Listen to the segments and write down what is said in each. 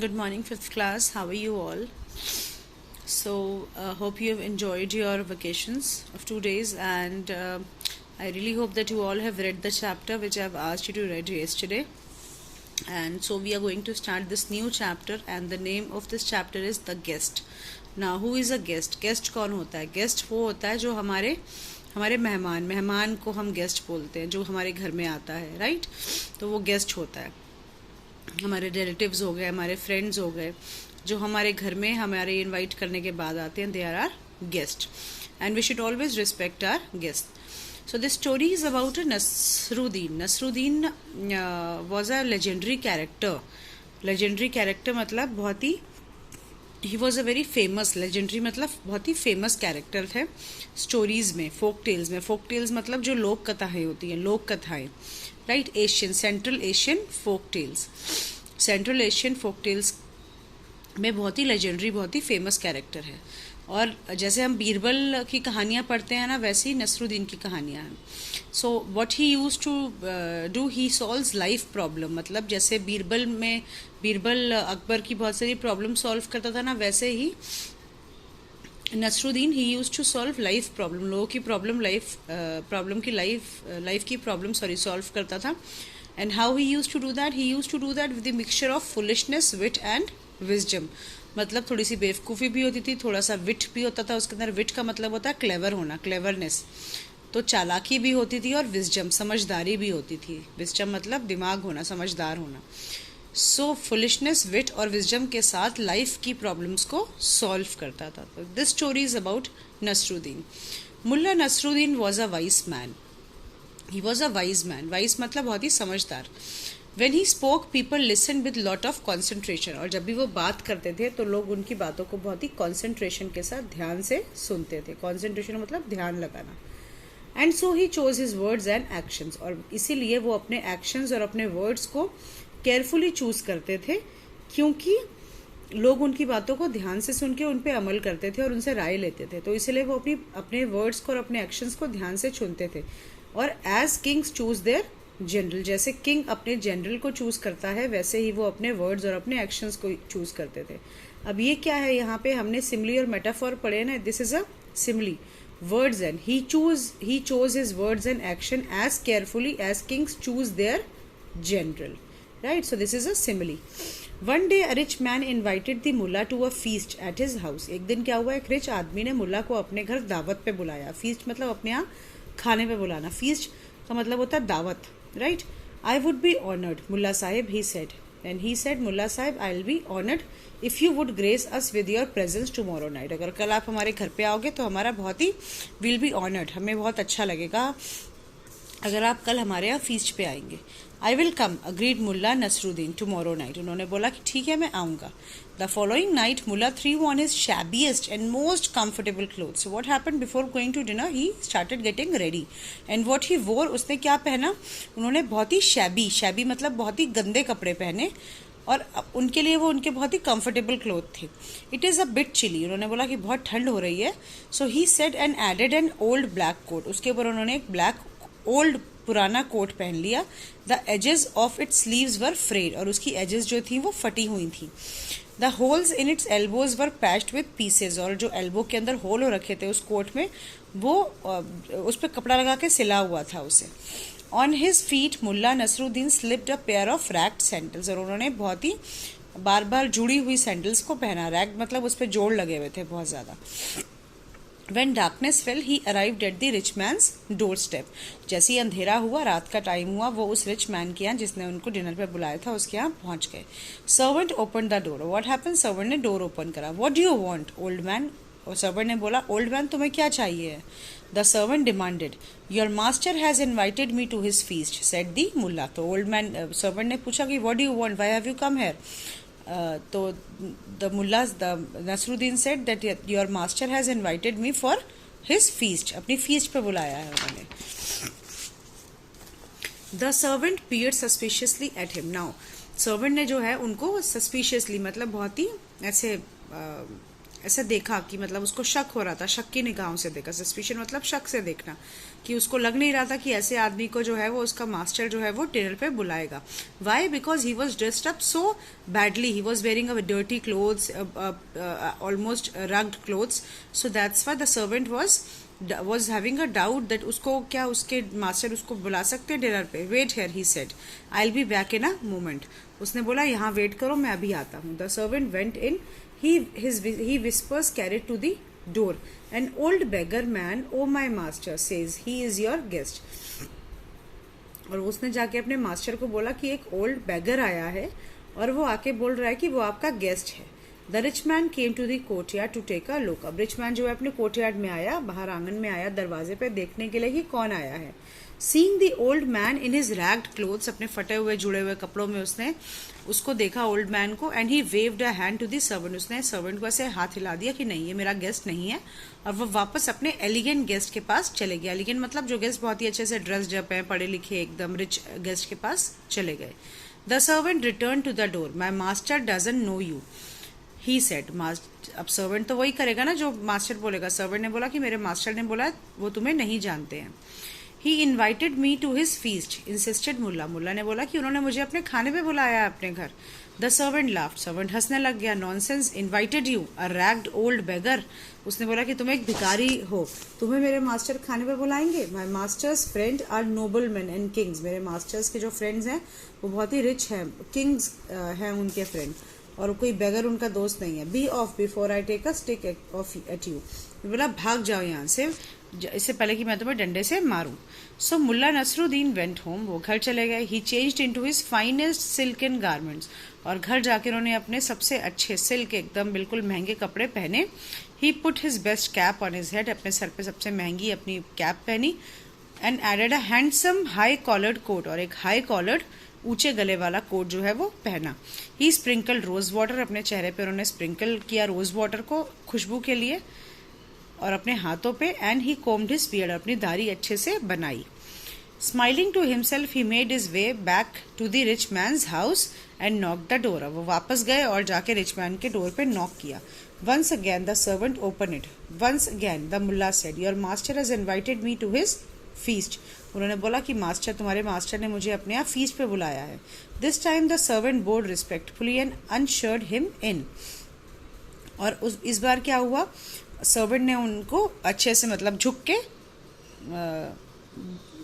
Good morning, fifth class. How are you all? Hope you have enjoyed your vacations of 2 days, and I really hope that you all have read the chapter which I've asked you to read yesterday. And so, we are going to start this new chapter, and the name of this chapter is The Guest. Now, who is a guest? Guest कौन होता है? Guest वो होता है जो हमारे मेहमान को हम गेस्ट बोलते हैं, जो हमारे घर में आता है, राइट? तो वो गेस्ट होता है। हमारे रिलेटिव्स हो गए, हमारे फ्रेंड्स हो गए, जो हमारे घर में हमारे इनवाइट करने के बाद आते हैं, they are our guest, and we should always respect our guest. So this story is about Nasruddin. Nasruddin was a legendary character. Legendary character मतलब बहुत ही, he was a very famous, legendary मतलब बहुत ही फेमस कैरेक्टर थे stories में, folk tales में। Folk tales मतलब जो लोक कथाएं होती हैं, लोक कथाएं, right? Asian, central Asian folk tales, central Asian folk tales में बहुत ही लेजेंडरी, बहुत ही फेमस कैरेक्टर है। और जैसे हम बीरबल की कहानियाँ पढ़ते हैं ना, वैसे ही नसरुद्दीन की कहानियाँ हैं। So what he used to do, he solves life problem. मतलब जैसे बीरबल अकबर की बहुत सारी प्रॉब्लम सॉल्व करता था ना, वैसे ही Nasruddin he used to solve life problem, लोगों की प्रॉब्लम, लाइफ की प्रॉब्लम सॉल्व करता था। And how he used to do that? He used to do that with the mixture of foolishness, wit and wisdom. मतलब थोड़ी सी बेवकूफ़ी भी होती थी, थोड़ा सा विट भी होता था उसके अंदर। विट का मतलब होता है क्लेवर होना, क्लेवरनेस। तो चालाकी भी होती थी, और विजडम, समझदारी भी होती थी। विजडम मतलब दिमाग होना, समझदार होना। सो फुलिशनेस, विट और विजडम के साथ लाइफ की प्रॉब्लम्स को सॉल्व करता था। तो this story is about Nasruddin. Mulla Nasruddin was a wise man. He was a wise man. Wise मतलब बहुत ही समझदार। When he spoke, people listened with lot of concentration. और जब भी वो बात करते थे तो लोग उनकी बातों को बहुत ही concentration के साथ ध्यान से सुनते थे। concentration मतलब ध्यान लगाना। And so he chose his words and actions. और इसीलिए वो अपने actions और अपने words को carefully choose करते थे, क्योंकि लोग उनकी बातों को ध्यान से सुन के उन पे अमल करते थे और उनसे राय लेते थे। तो इसीलिए वो अपने वर्ड्स को और अपने एक्शंस को ध्यान से चुनते थे। और as kings choose their general, जैसे किंग अपने जनरल को चूज करता है, वैसे ही वो अपने वर्ड्स और अपने एक्शंस को चूज करते थे। अब ये क्या है, यहाँ पे हमने सिमली और मेटाफॉर पढ़े ना, this is a simile. Words and he chose his words and action as carefully as kings choose their general, right? So this is a simile. One day a rich man invited the mullah to a feast at his house. एक दिन क्या हुआ, एक rich आदमी ने मुल्ला को अपने घर दावत पे बुलाया। फीस्ट मतलब अपने यहाँ खाने पे बुलाना। फीस्ट का मतलब होता है दावत, right? I would be honoured Mulla Sahib, he said. And he said, Mulla Sahib, I will be honoured if you would grace us with your presence tomorrow night. अगर कल आप हमारे घर पे आओगे तो हमारा बहुत ही, विल बी ऑनर्ड, हमें बहुत अच्छा लगेगा अगर आप कल हमारे यहाँ फीस्ट पे आएंगे। I will come, agreed mullah Nasruddin, tomorrow night. उन्होंने बोला कि ठीक है, मैं आऊँगा। The following night mullah threw on his shabbiest and most comfortable clothes. What happened, before going to dinner he started getting ready. And what he wore, उसने क्या पहना? उन्होंने बहुत ही शैबी मतलब बहुत ही गंदे कपड़े पहने, और उनके लिए वो उनके बहुत ही कंफर्टेबल क्लोथ थे। It is a bit chilly, उन्होंने बोला कि बहुत ठंड हो रही है। So he said and added an old black coat. उसके ऊपर उन्होंने एक ब्लैक ओल्ड पुराना कोट पहन लिया। The edges of its sleeves were frayed, और उसकी एजेस जो थी वो फटी हुई थी। The holes in its elbows were patched with pieces, और जो एल्बो के अंदर होल हो रखे थे उस कोट में, वो उस पर कपड़ा लगा के सिला हुआ था उसे। On his feet Mulla Nasruddin slipped a pair of ragged sandals, और उन्होंने बहुत ही बार बार जुड़ी हुई सैंडल्स को पहना। रैक्ड मतलब उस पर जोड़ लगे हुए थे बहुत ज़्यादा। When darkness fell, he arrived at the rich man's doorstep. जैसे ही अंधेरा हुआ, रात का टाइम हुआ, वो उस रिच मैन के यहाँ, जिसने उनको डिनर पे बुलाया था, उसके यहाँ पहुंच गए। Servant open the door. What happen, servant ने डोर ओपन करा। What do you want, old man. और सर्वेंट ने बोला, ओल्ड मैन तुम्हें क्या चाहिए? The servant demanded, your master has invited me to his feast, said the mullah. तो old man, servant ने पूछा कि what do you want, why have you come here? तो the Nasruddin said that your master has invited me for his feast, अपनी feast पे बुलाया है उन्होंने। The servant peered suspiciously at him. Now servant ने जो है उनको सस्पिशियसली मतलब बहुत ही ऐसे ऐसे देखा कि मतलब उसको शक हो रहा था, शक की निगाहों से देखा, सस्पिशन मतलब शक से देखना, कि उसको लग नहीं रहा था कि ऐसे आदमी को जो है वो उसका मास्टर जो है वो डिनर पे बुलाएगा. Why? Because he was dressed up so badly, he was wearing a dirty clothes, almost ragged clothes, so that's why the servant was having a doubt that उसको क्या उसके मास्टर उसको बुला सकते हैं डिनर पे. Wait here, he said, I will be back in a moment. उसने बोला यहाँ वेट करो, मैं अभी आता हूँ. The servant went in. He whispers carried to the door. An old beggar man, oh my master, says he is your guest. और उसने जाके अपने मास्टर को बोला कि एक ओल्ड बेगर आया है और वो आके बोल रहा है कि वो आपका गेस्ट है. The rich man came to the courtyard to take a look. अब रिच मैन जो है अपने कोर्टयार्ड में आया, बाहर आंगन में आया, दरवाजे पे देखने के लिए कि कौन आया है. Seeing the old man in his ragged clothes, अपने फटे हुए जुड़े हुए कपड़ों में उसने उसको देखा ओल्ड मैन को. And he waved a hand to the servant. उसने सर्वेंट को ऐसे हाथ हिला दिया कि नहीं, ये मेरा गेस्ट नहीं है. और वो वापस अपने एलिगेंट गेस्ट के पास चले गए. एलिगेंट मतलब जो गेस्ट बहुत ही अच्छे से ड्रेस्ड अप है, पढ़े लिखे, एकदम रिच गेस्ट के पास चले गए. The servant return to the door. My master doesn't know you, he said. अब सर्वेंट तो वही करेगा ना जो मास्टर बोलेगा. सर्वेंट ने बोला कि मेरे मास्टर ने बोला वो तुम्हें नहीं जानते हैं. He invited me to his feast, insisted Mulla. Mulla ने बोला कि उन्होंने मुझे अपने खाने पे बुलाया है अपने घर. The servant laughed. सर्वेंट हंसने लग गया. Nonsense, invited you a ragged old beggar. उसने बोला कि तुम एक भिखारी हो, तुम्हें मेरे मास्टर खाने पे बुलाएंगे. My master's friend are noble man and kings. मेरे मास्टर्स के जो फ्रेंड्स हैं वो बहुत ही रिच हैं, किंग्स हैं उनके फ्रेंड, और कोई बेगर उनका दोस्त नहीं है. Be off before I take a stick off at you. बोला भाग जाओ यहाँ से, इससे पहले कि मैं तुम्हें डंडे से मारूं. So Mulla Nasruddin went home. वो घर चले गए. He changed into his finest silken garments. और घर जाके उन्होंने अपने सबसे अच्छे सिल्क, एकदम बिल्कुल महंगे कपड़े पहने. He put his best cap on his head. अपने सर पे सबसे महंगी अपनी कैप पहनी. And added a handsome high collared coat. और एक हाई कॉलर्ड ऊंचे गले वाला कोट जो है वो पहना. ही स्प्रिंकल रोज वाटर. अपने चेहरे पे उन्होंने स्प्रिंकल किया रोज वाटर को खुशबू के लिए, और अपने हाथों पे. And he combed his beard. अपनी दाढ़ी अच्छे से बनाई. Smiling to himself he made his way back to the rich man's house and knock the door. वो वापस गए और जाके रिच मैन के डोर पे नॉक किया. Once again the servant open it. Once again the Mulla said, your master has invited me to his feast. उन्होंने बोला कि मास्टर, तुम्हारे मास्टर ने मुझे अपने यहाँ फीस्ट पे बुलाया है. This time the servant bowed respectfully and ushered him in. और इस बार क्या हुआ, सर्वेंट ने उनको अच्छे से मतलब झुक के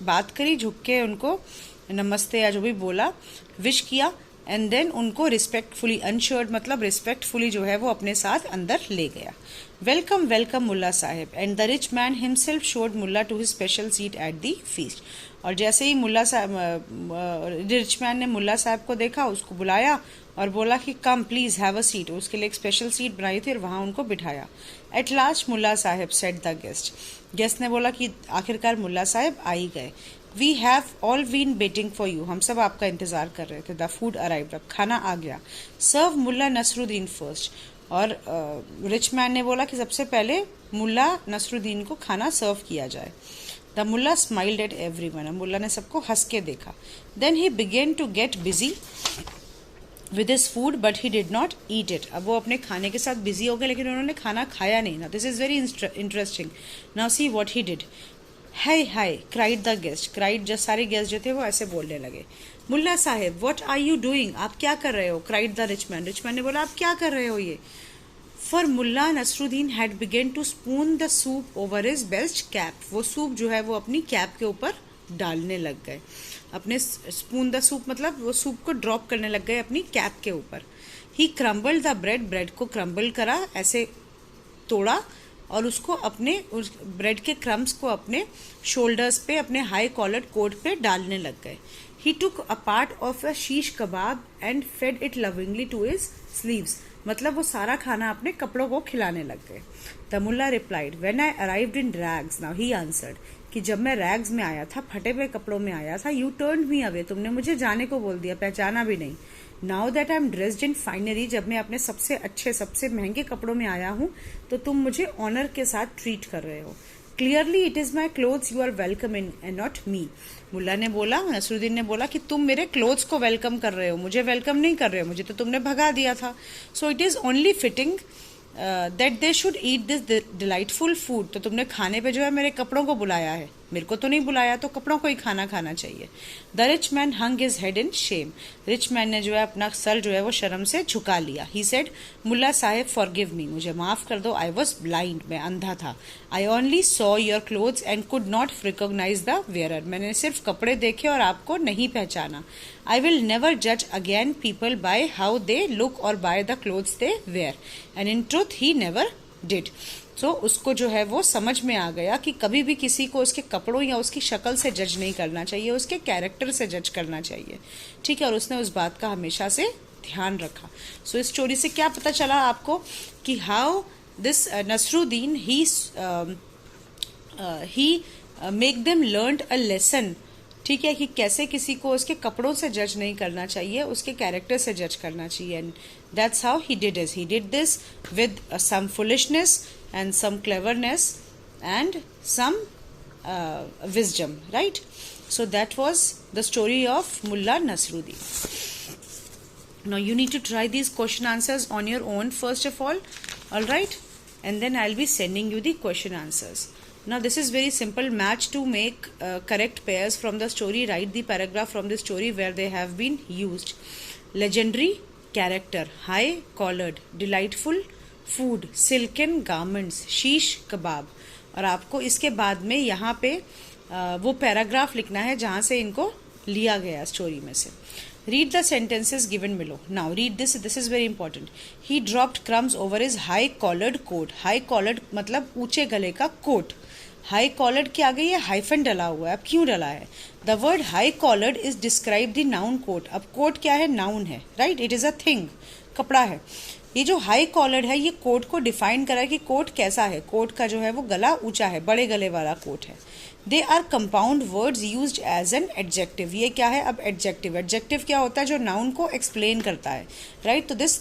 बात करी, झुक के उनको नमस्ते या जो भी बोला, विश किया. एंड देन उनको रिस्पेक्टफुली, अनशर्ड मतलब रिस्पेक्टफुली जो है वो अपने साथ अंदर ले गया. Welcome welcome Mulla Sahib. And the rich man himself showed Mulla to his special seat at the feast. और जैसे ही मुल्ला साहब, रिच मैन ने मुल्ला साहब को देखा, उसको बुलाया और बोला कि come please have a seat. उसके लिए एक स्पेशल सीट बनाई थी और वहां उनको बिठाया. At last Mulla Sahib said the guest. Guest ने बोला कि आखिरकार मुल्ला साहिब आ ही गए. We have all been waiting for you. हम सब आपका इंतजार कर रहे थे. The food arrived. अब खाना आ गया. Serve Mulla Nasruddin first. और रिच मैन ने बोला कि सबसे पहले मुल्ला नसरुद्दीन को खाना सर्व किया जाए. The Mulla smiled at everyone. Mulla ने सबको हंस के देखा. Then he began to get busy with his food but he did not eat it. अब वो अपने खाने के साथ बिजी हो गए लेकिन उन्होंने खाना खाया नहीं. ना this is very interesting. Now see what he did. हाय हाय क्राइड द गेस्ट. क्राइड, जो सारे गेस्ट जो थे वो ऐसे बोलने लगे. Mulla sahib what are you doing. आप क्या कर रहे हो. Cried the rich man. Rich man ने बोला आप क्या कर रहे हो ये. For Mulla Nasruddin had begun to spoon the soup over his best cap. वो सूप जो है वो अपनी कैप के ऊपर डालने लग गए. अपने स्पून द सूप मतलब वो सूप को ड्रॉप करने लग गए अपनी कैप के ऊपर. ही क्रम्बल्ड द ब्रेड. ब्रेड को क्रम्बल करा, ऐसे तोड़ा और उसको अपने उस ब्रेड के क्रम्स को अपने शोल्डर्स पे, अपने हाई कॉलर्ड कोट पे डालने लग गए. ही टुक a part of a shish kebab and fed it lovingly to his sleeves. मतलब वो सारा खाना अपने कपड़ों को खिलाने लग गए. The Mulla replied, when I arrived in rags. Now he answered, कि जब मैं रैग्स में आया था, फटे हुए कपड़ों में आया था, यू टर्न्ड मी अवे. तुमने मुझे जाने को बोल दिया, पहचाना भी नहीं. Now that I am dressed in finery. जब मैं अपने सबसे अच्छे, सबसे महंगे कपड़ों में आया हूँ तो तुम मुझे ऑनर के साथ ट्रीट कर रहे हो. Clearly it is my clothes you are welcome in and not me. Mulla ने बोला, नसरुद्दीन ने बोला कि तुम मेरे क्लोथ्स को वेलकम कर रहे हो, मुझे वेलकम नहीं कर रहे हो, मुझे तो तुमने भगा दिया था. So it is only fitting that they should eat this delightful food, तो तुमने खाने पे जो है मेरे कपड़ों को बुलाया है, मेरे को तो नहीं बुलाया, तो कपड़ों को ही खाना खाना चाहिए। The rich man hung his head in Shem, rich man ने जो है अपना सर जो है वो शर्म से झुका लिया। ही सेड मुल्ला साहेब फॉरगिव मी, मुझे माफ कर दो, आई वॉज ब्लाइंड, मैं अंधा था। I only saw your clothes and could not recognise the wearer, मैंने सिर्फ कपड़े देखे और आपको नहीं पहचाना। आई विल नेवर जज again people by how they look और by the clothes they wear, and in truth he never did. तो उसको जो है वो समझ में आ गया कि कभी भी किसी को उसके कपड़ों या उसकी शक्ल से जज नहीं करना चाहिए, उसके कैरेक्टर से जज करना चाहिए, ठीक है। और उसने उस बात का हमेशा से ध्यान रखा। सो इस स्टोरी से क्या पता चला आपको कि how this Nasruddin he make them learn a lesson, ठीक है, कि कैसे किसी को उसके कपड़ों से जज नहीं करना चाहिए, उसके कैरेक्टर से जज करना चाहिए। And that's how he did this with some foolishness and some cleverness and some wisdom, right? So that was the story of Mullah Nasruddin. Now you need to try these question answers on your own first of all right, and then I'll be sending you the question answers. Now this is very simple. Match to make correct pairs from the story. Write the paragraph from the story where they have been used. Legendary character, high collared, delightful food, silken garments, शीश कबाब। और आपको इसके बाद में यहाँ पे वो paragraph लिखना है जहाँ से इनको लिया गया स्टोरी में से। Read the sentences given below. Now read this is very important. He dropped crumbs over his high collared coat, high collared मतलब ऊंचे गले का कोट। हाई कॉलर्ड के आगे ये हाइफन डला हुआ है, अब क्यों डला है? The word high collared is describe the noun coat. अब कोट क्या है? नाउन है, right? It is a thing, कपड़ा है। ये जो हाई कॉलर्ड है ये कोट को डिफाइन करा है कि कोट कैसा है। कोट का जो है वो गला ऊंचा है, बड़े गले वाला कोट है। They are compound words used as an adjective. ये क्या है? अब एडजेक्टिव। एडजेक्टिव क्या होता है? जो नाउन को एक्सप्लेन करता है, राइट? तो this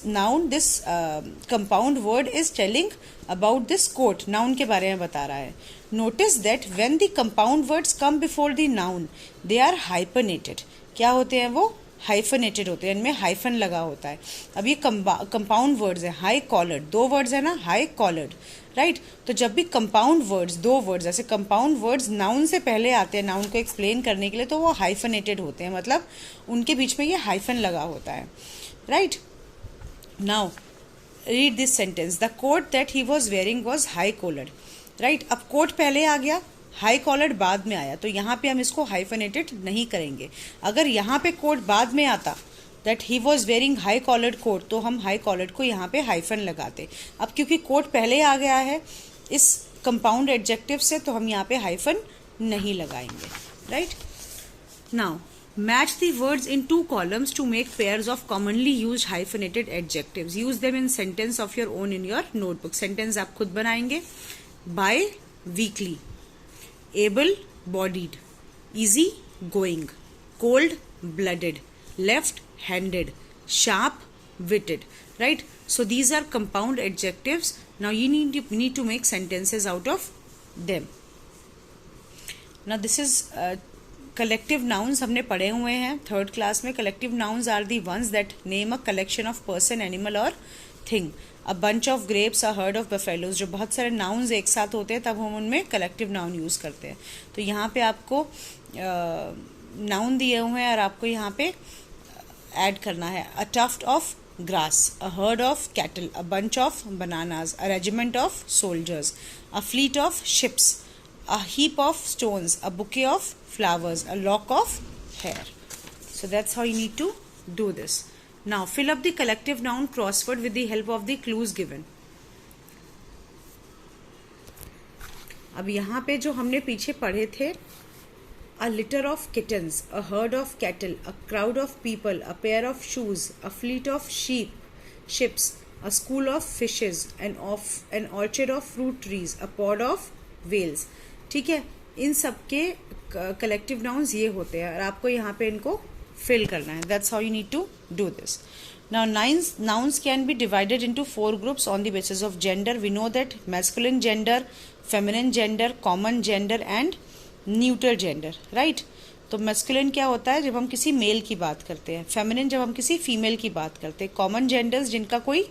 compound word is telling about this coat, noun के बारे में बता रहा है। Notice that when the compound words come before the noun they are hyphenated. क्या होते हैं वो? हाइफनेटेड होते हैं, इनमें हाइफन लगा होता है। अब ये कंपाउंड वर्ड्स है, हाई कॉलर्ड, दो वर्ड्स है ना, हाई कॉलर्ड, राइट? तो जब भी कंपाउंड वर्ड्स, दो वर्ड्स, ऐसे कंपाउंड वर्ड्स नाउन से पहले आते हैं, नाउन को एक्सप्लेन करने के लिए, तो वो हाइफनेटेड होते हैं, मतलब उनके बीच में ये हाइफन लगा होता है, right? Now read this sentence. The coat that he was wearing was high collared, right? अब कोट पहले आ गया, हाई कॉलर्ड बाद में आया, तो यहाँ पे हम इसको हाइफनेटेड नहीं करेंगे। अगर यहाँ पे कोट बाद में आता, that he was wearing high collared coat, तो हम हाई कॉलर्ड को यहाँ पे हाइफन लगाते। अब क्योंकि कोट पहले आ गया है इस कंपाउंड एडजेक्टिव से, तो हम यहाँ पे हाइफन नहीं लगाएंगे, right? Now match the words in 2 columns to make pairs of commonly used hyphenated adjectives. Use them in sentence of your own in your notebook. Sentence आप खुद बनाएंगे। Biweekly, able bodied, easy going, cold blooded, left handed, sharp witted, right? So these are compound adjectives. Now you need to make sentences out of them. Now this is collective nouns हमने पढ़े हुए हैं 3rd class में। collective nouns are the ones that name a collection of person, animal or thing. A bunch of grapes, a herd of buffaloes। जो बहुत सारे nouns एक साथ होते हैं तब हम उनमें collective noun यूज़ करते हैं। तो यहाँ पे आपको noun दिए हुए हैं और आपको यहाँ पे ऐड करना है। A tuft of grass, a herd of cattle, a bunch of bananas, a regiment of soldiers, a fleet of ships, a heap of stones, a bouquet of flowers, a lock of hair. So that's how you need to do this. Now fill up the collective noun crossword with the help of the clues given. अब यहाँ पे जो हमने पीछे पढ़े थे, a litter of kittens, a herd of cattle, a crowd of people, a pair of shoes, a fleet of ships, a school of fishes, an orchard of fruit trees, a pod of whales. ठीक है, इन सब के collective nouns ये होते हैं और आपको यहाँ पे इनको फिल करना है। That's how you need to do this. Now nouns can be divided into 4 groups on the basis of gender. We know that masculine gender, feminine gender, common gender and neutral gender, right? तो masculine क्या होता है? जब हम किसी mail की बात करते हैं। feminine जब हम किसी फीमेल की बात करते हैं। common genders जिनका कोई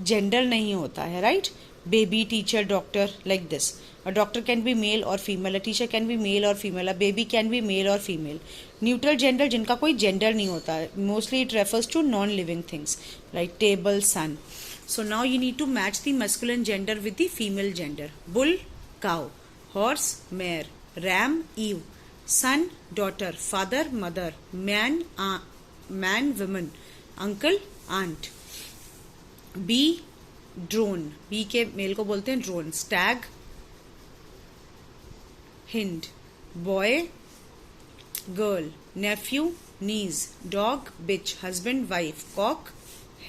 जेंडर नहीं होता है, right? Baby, teacher, doctor, like this. A doctor can be male or female, a teacher can be male or female, a baby can be male or female. Neutral gender जिनका कोई gender नहीं होता है. Mostly it refers to non-living things like table, sun. So now you need to match the masculine gender with the female gender. Bull, cow. Horse, mare. Ram, ewe. Son, daughter. Father, mother. Man, woman. Uncle, aunt. Bee, drone. Bee के mail को बोलते हैं drone. Stag, hind. Boy, girl. Nephew, niece. Dog, bitch. Husband, wife. Cock,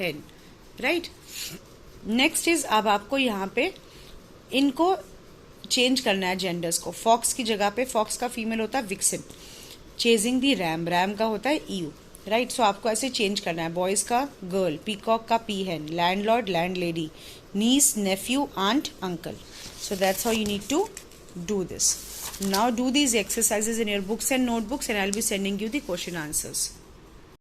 hen. Right. Next is, अब आपको यहाँ पे इनको change करना है जेंडर्स को. फॉक्स की जगह पे, फॉक्स का फीमेल होता है विक्सिन. चेजिंग दी रैम, रैम का होता है ईव, राइट? सो आपको ऐसे चेंज करना है. बॉयज का गर्ल, पीकॉक का peahen, landlord, landlady, niece, nephew, aunt, uncle. So that's how you need to do this. Now do these exercises in your books and notebooks, and I'll be sending you the question answers.